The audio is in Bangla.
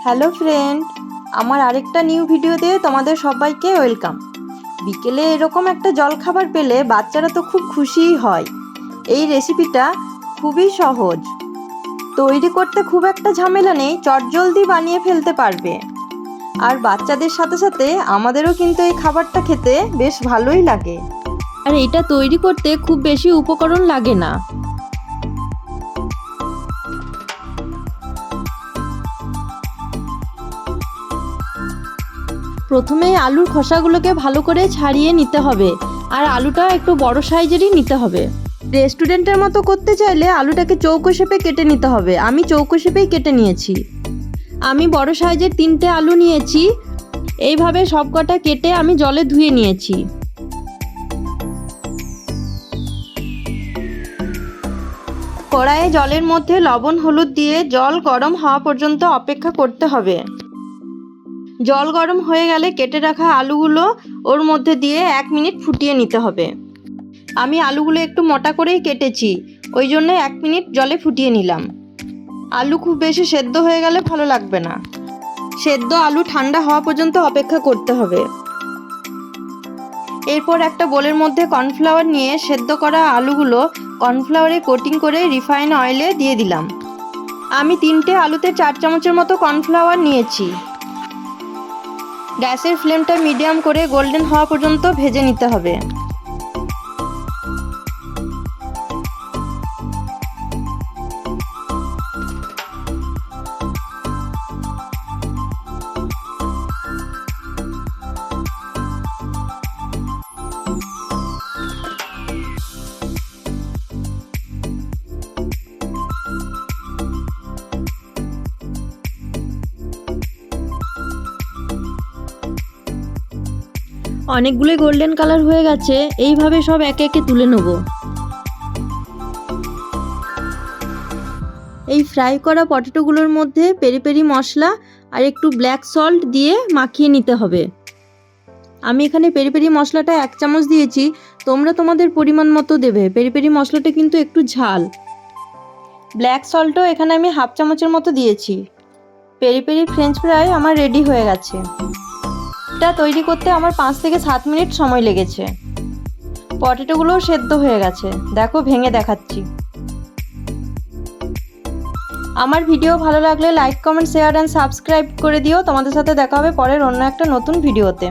হ্যালো ফ্রেন্ড, আমার আরেকটা নিউ ভিডিওতে তোমাদের সবাইকে ওয়েলকাম। বিকেলে এরকম একটা জলখাবার পেলে বাচ্চারা তো খুব খুশিই হয়। এই রেসিপিটা খুবই সহজ, তৈরি করতে খুব একটা ঝামেলা নেই, চটজলদি বানিয়ে ফেলতে পারবে। আর বাচ্চাদের সাথে সাথে আমাদেরও কিন্তু এই খাবারটা খেতে বেশ ভালোই লাগে। আর এটা তৈরি করতে খুব বেশি উপকরণ লাগে না। প্রথমেই আলুর খোসাগুলোকে ভালো করে ছাড়িয়ে নিতে হবে, আর আলুটা একটু বড় সাইজেরই নিতে হবে। রেস্টুরেন্টের মতো করতে চাইলে আলুটাকে চৌকো শেপে কেটে নিতে হবে। আমি চৌকো শেপেই কেটে নিয়েছি। আমি বড় সাইজের 3টে আলু নিয়েছি। এইভাবে সবকটা কেটে আমি জলে ধুয়ে নিয়েছি। কড়াইয়ে জলের মধ্যে লবণ হলুদ দিয়ে জল গরম হওয়া পর্যন্ত অপেক্ষা করতে হবে। জল গরম হয়ে গেলে কেটে রাখা আলুগুলো ওর মধ্যে দিয়ে 1 মিনিট ফুটিয়ে নিতে হবে। আমি আলুগুলো একটু মোটা করেই কেটেছি, ওই জন্য 1 মিনিট জলে ফুটিয়ে নিলাম। আলু খুব বেশি সেদ্ধ হয়ে গেলে ভালো লাগবে না। সেদ্ধ আলু ঠান্ডা হওয়া পর্যন্ত অপেক্ষা করতে হবে। এরপর একটা বোলের মধ্যে কর্নফ্লাওয়ার নিয়ে সেদ্ধ করা আলুগুলো কর্নফ্লাওয়ারে কোটিং করে রিফাইন অয়েলে দিয়ে দিলাম। আমি 3টে আলুতে 4 চামচের মতো কর্নফ্লাওয়ার নিয়েছি। গ্যাসের ফ্লেমটা মিডিয়াম করে গোল্ডেন হওয়া পর্যন্ত ভেজে নিতে হবে। অনেকগুলোই গোল্ডেন কালার হয়ে গেছে। এইভাবে সব একে একে তুলে নেব। এই ফ্রাই করা পটেটোগুলোর মধ্যে পেরি পেরি মশলা আর একটু ব্ল্যাক সল্ট দিয়ে মাখিয়ে নিতে হবে। আমি এখানে পেরি পেরি মশলাটা 1 চামচ দিয়েছি, তোমরা তোমাদের পরিমাণ মতো দেবে। পেরি পেরি মশলাটা কিন্তু একটু ঝাল। ব্ল্যাক সল্টও এখানে আমি 1/2 চামচের মতো দিয়েছি। পেরি পেরি ফ্রেঞ্চ ফ্রাই আমার রেডি হয়ে গেছে। এটা তৈরি করতে আমার 5 থেকে 7 মিনিট সময় লেগেছে। পটেটোগুলোও সেদ্ধ হয়ে গেছে, দেখো ভেঙে দেখাচ্ছি। আমার ভিডিও ভালো লাগলে like, comment, share and subscribe করে দিও। তোমাদের সাথে দেখা হবে পরের অন্য একটা নতুন ভিডিওতে।